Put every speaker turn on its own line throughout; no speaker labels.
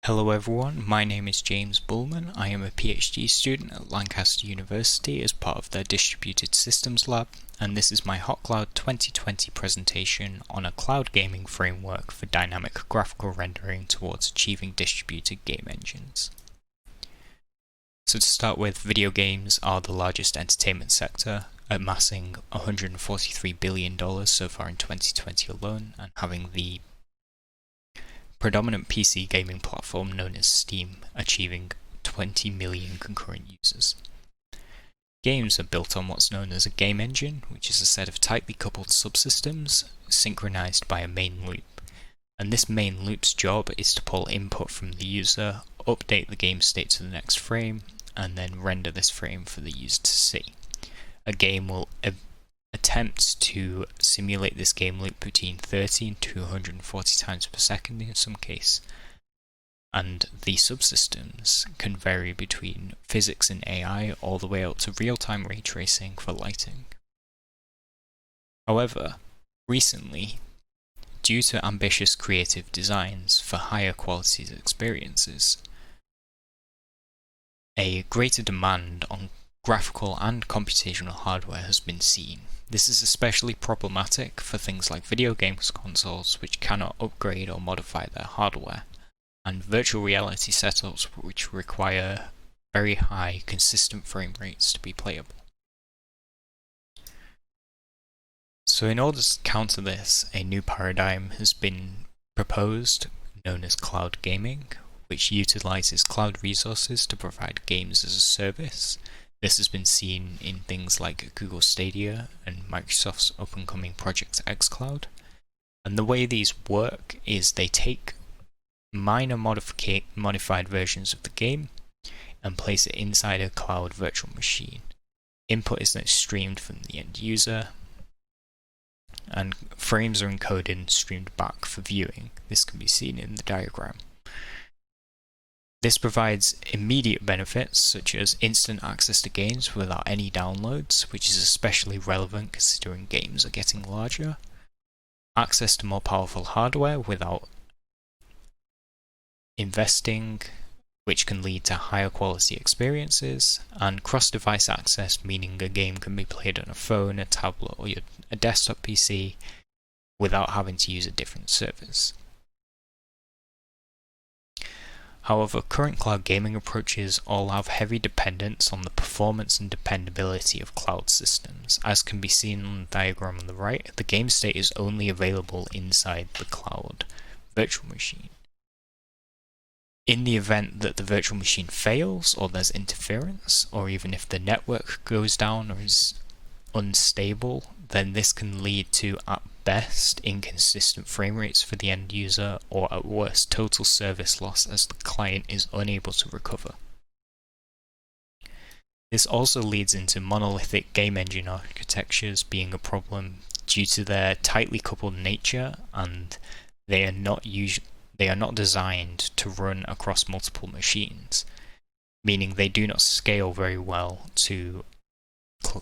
Hello everyone, my name is James Bulman. I am a PhD student at Lancaster University as part of their Distributed Systems Lab, and this is my HotCloud 2020 presentation on a cloud gaming framework for dynamic graphical rendering towards achieving distributed game engines. So to start with, video games are the largest entertainment sector, amassing $143 billion so far in 2020 alone, and having the predominant PC gaming platform known as Steam, achieving 20 million concurrent users. Games are built on what's known as a game engine, which is a set of tightly coupled subsystems synchronized by a main loop. And this main loop's job is to pull input from the user, update the game state to the next frame, and then render this frame for the user to see. A game will attempt to simulate this game loop between 30 and 240 times per second in some case, and the subsystems can vary between physics and AI all the way up to real-time ray tracing for lighting. However, recently, due to ambitious creative designs for higher quality experiences, a greater demand on graphical and computational hardware has been seen. This is especially problematic for things like video games consoles which cannot upgrade or modify their hardware, and virtual reality setups which require very high, consistent frame rates to be playable. So in order to counter this, a new paradigm has been proposed known as cloud gaming, which utilizes cloud resources to provide games as a service. This has been seen in things like Google Stadia and Microsoft's up-and-coming project xCloud. And the way these work is they take minor modified versions of the game and place it inside a cloud virtual machine. Input is then streamed from the end user, and frames are encoded and streamed back for viewing. This can be seen in the diagram. This provides immediate benefits such as instant access to games without any downloads, which is especially relevant considering games are getting larger, access to more powerful hardware without investing, which can lead to higher quality experiences, and cross-device access, meaning a game can be played on a phone, a tablet, or a desktop PC without having to use a different service. However, current cloud gaming approaches all have heavy dependence on the performance and dependability of cloud systems. As can be seen on the diagram on the right, the game state is only available inside the cloud virtual machine. In the event that the virtual machine fails, or there's interference, or even if the network goes down or is unstable, then this can lead to, at best, inconsistent frame rates for the end user, or at worst, total service loss as the client is unable to recover. This also leads into monolithic game engine architectures being a problem due to their tightly coupled nature, and they are not designed to run across multiple machines, meaning they do not scale very well to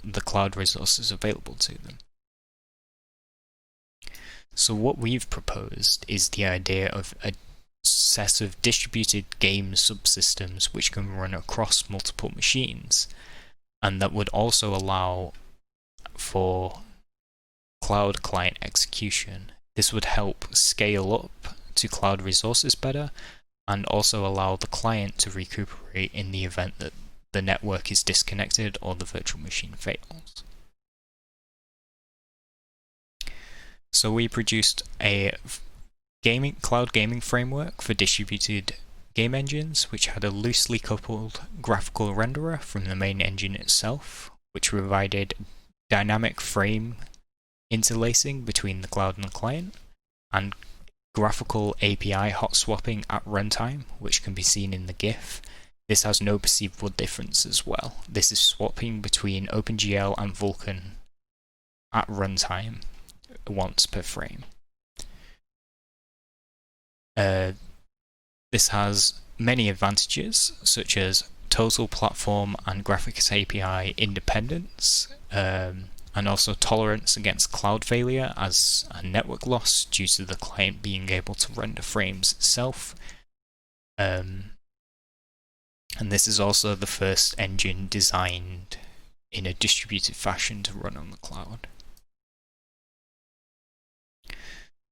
the cloud resources available to them. So what we've proposed is the idea of a set of distributed game subsystems which can run across multiple machines, and that would also allow for cloud client execution. This would help scale up to cloud resources better, and also allow the client to recuperate in the event that the network is disconnected or the virtual machine fails. So we produced a cloud gaming framework for distributed game engines, which had a loosely coupled graphical renderer from the main engine itself, which provided dynamic frame interlacing between the cloud and the client, and graphical API hot swapping at runtime, which can be seen in the GIF. This has no perceivable difference as well. This is swapping between OpenGL and Vulkan at runtime once per frame. This has many advantages, such as total platform and graphics API independence, and also tolerance against cloud failure as a network loss due to the client being able to render frames itself, And this is also the first engine designed in a distributed fashion to run on the cloud.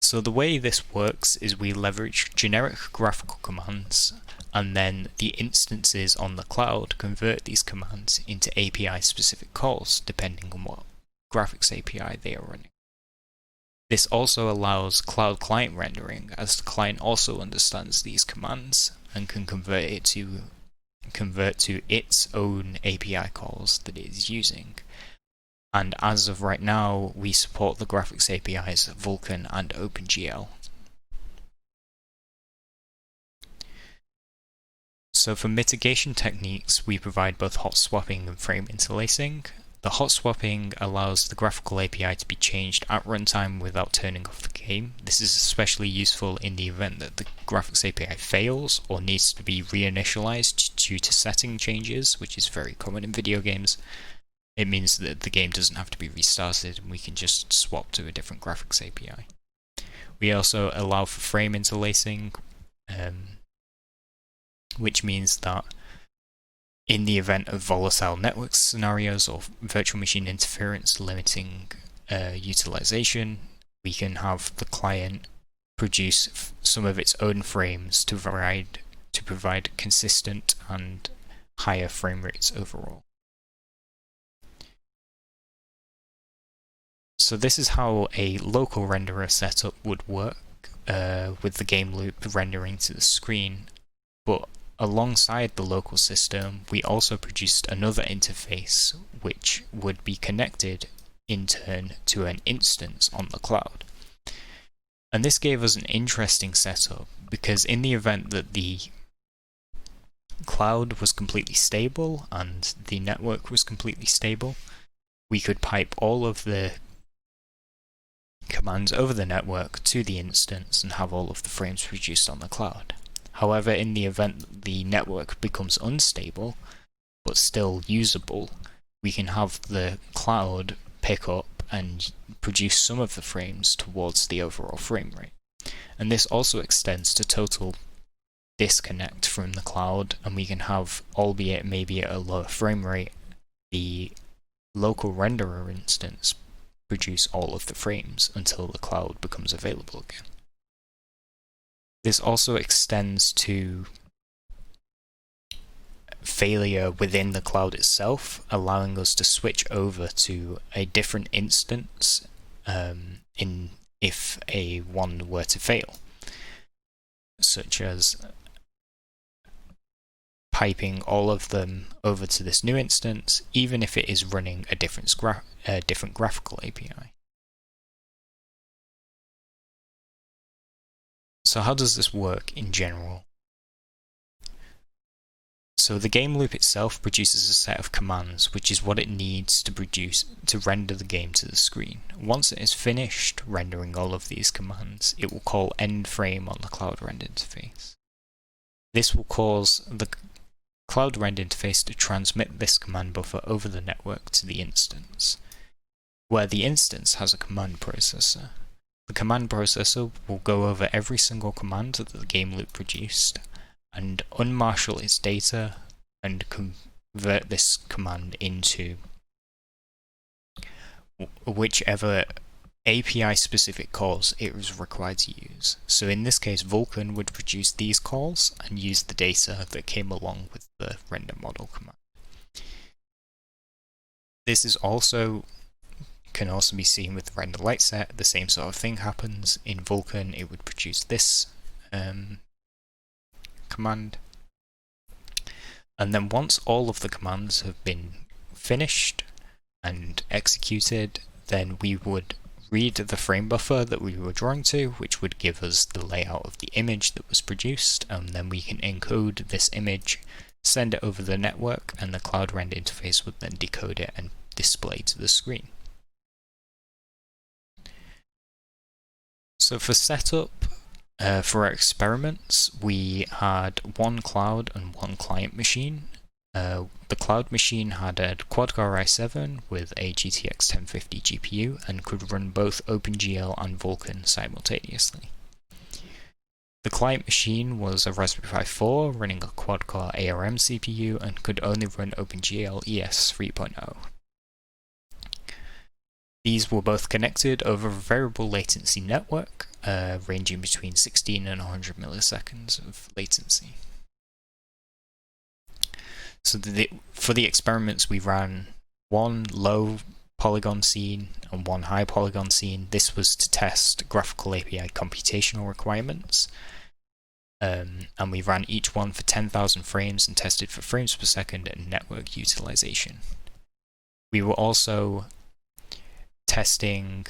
So the way this works is we leverage generic graphical commands, and then the instances on the cloud convert these commands into API-specific calls, depending on what graphics API they are running. This also allows cloud client rendering, as the client also understands these commands and can convert to its own API calls that it is using. And as of right now, we support the graphics APIs Vulkan and OpenGL. So for mitigation techniques, we provide both hot swapping and frame interlacing. The hot swapping allows the graphical API to be changed at runtime without turning off the game. This is especially useful in the event that the graphics API fails or needs to be reinitialized due to setting changes, which is very common in video games. It means that the game doesn't have to be restarted and we can just swap to a different graphics API. We also allow for frame interlacing, which means that in the event of volatile network scenarios or virtual machine interference limiting utilization, we can have the client produce some of its own frames to provide consistent and higher frame rates overall. So this is how a local renderer setup would work with the game loop rendering to the screen, but alongside the local system we also produced another interface which would be connected in turn to an instance on the cloud. And this gave us an interesting setup because in the event that the cloud was completely stable and the network was completely stable, we could pipe all of the commands over the network to the instance and have all of the frames produced on the cloud. However, in the event that the network becomes unstable but still usable, we can have the cloud pick up and produce some of the frames towards the overall frame rate. And this also extends to total disconnect from the cloud, and we can have, albeit maybe at a lower frame rate, the local renderer instance produce all of the frames until the cloud becomes available again. This also extends to failure within the cloud itself, allowing us to switch over to a different instance if one were to fail, such as piping all of them over to this new instance, even if it is running a different graphical API. So how does this work in general? So the game loop itself produces a set of commands, which is what it needs to render the game to the screen. Once it is finished rendering all of these commands, it will call end frame on the cloud render interface. This will cause the cloud render interface to transmit this command buffer over the network to the instance, where the instance has a command processor. The command processor will go over every single command that the game loop produced and unmarshal its data and convert this command into whichever API-specific calls it was required to use. So in this case, Vulkan would produce these calls and use the data that came along with the render model command. This is can also be seen with the render light set. The same sort of thing happens. In Vulkan, it would produce this command. And then once all of the commands have been finished and executed, then we would read the frame buffer that we were drawing to, which would give us the layout of the image that was produced, and then we can encode this image, send it over the network, and the cloud render interface would then decode it and display to the screen. So for setup, for our experiments, we had one cloud and one client machine. The cloud machine had a quad-core i7 with a GTX 1050 GPU and could run both OpenGL and Vulkan simultaneously. The client machine was a Raspberry Pi 4 running a quad-core ARM CPU and could only run OpenGL ES 3.0. These were both connected over a variable latency network, ranging between 16 and 100 milliseconds of latency. So for the experiments, we ran one low polygon scene and one high polygon scene. This was to test Graphical API computational requirements. And we ran each one for 10,000 frames and tested for frames per second and network utilization. We were also testing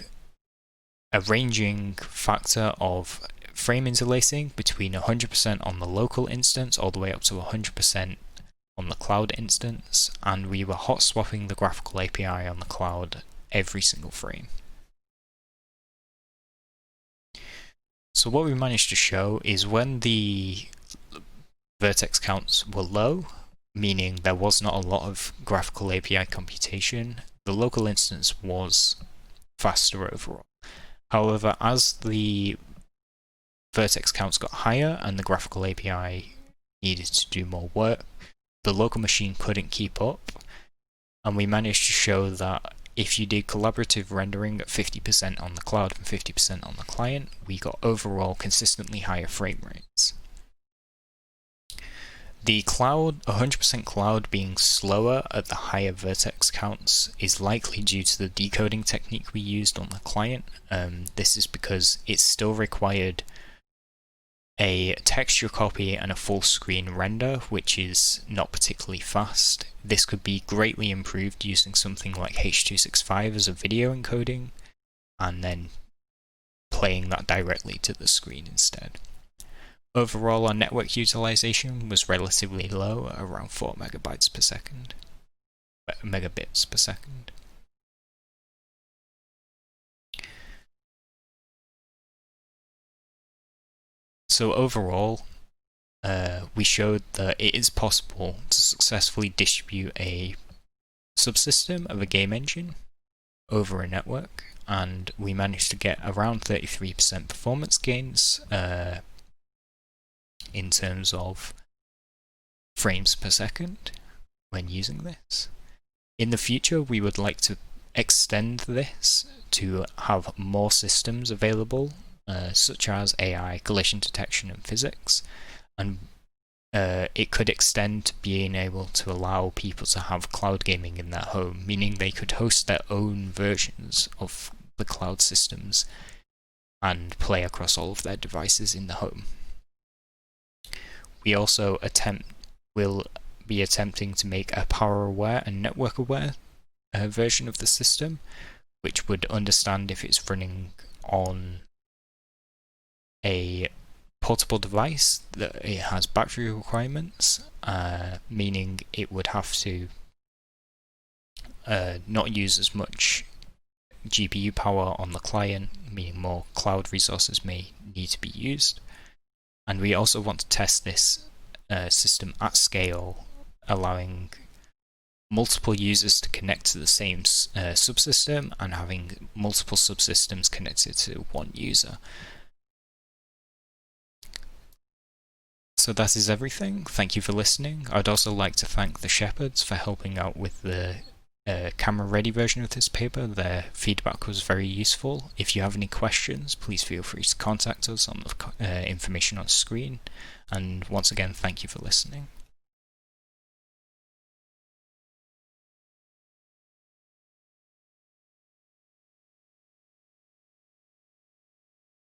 a ranging factor of frame interlacing between 100% on the local instance all the way up to 100% on the cloud instance, and we were hot swapping the Graphical API on the cloud every single frame. So what we managed to show is when the vertex counts were low, meaning there was not a lot of Graphical API computation, the local instance was faster overall. However, as the vertex counts got higher and the Graphical API needed to do more work, the local machine couldn't keep up, and we managed to show that if you did collaborative rendering at 50% on the cloud and 50% on the client, we got overall consistently higher frame rates. The cloud, 100% cloud being slower at the higher vertex counts is likely due to the decoding technique we used on the client. This is because it still required a texture copy and a full screen render, which is not particularly fast. This could be greatly improved using something like H.265 as a video encoding, and then playing that directly to the screen instead. Overall, our network utilization was relatively low at around 4 megabits per second. Megabits per second. So overall, we showed that it is possible to successfully distribute a subsystem of a game engine over a network, and we managed to get around 33% performance gains in terms of frames per second when using this. In the future, we would like to extend this to have more systems available, such as AI, collision detection, and physics, and it could extend to being able to allow people to have cloud gaming in their home, meaning they could host their own versions of the cloud systems and play across all of their devices in the home. We also will be attempting to make a power-aware and network-aware version of the system, which would understand if it's running on a portable device that it has battery requirements, meaning it would have to not use as much GPU power on the client, meaning more cloud resources may need to be used. And we also want to test this system at scale, allowing multiple users to connect to the same subsystem and having multiple subsystems connected to one user. So that is everything. Thank you for listening. I'd also like to thank the Shepherds for helping out with the camera-ready version of this paper. Their feedback was very useful. If you have any questions, please feel free to contact us on the information on the screen. And once again, thank you for listening.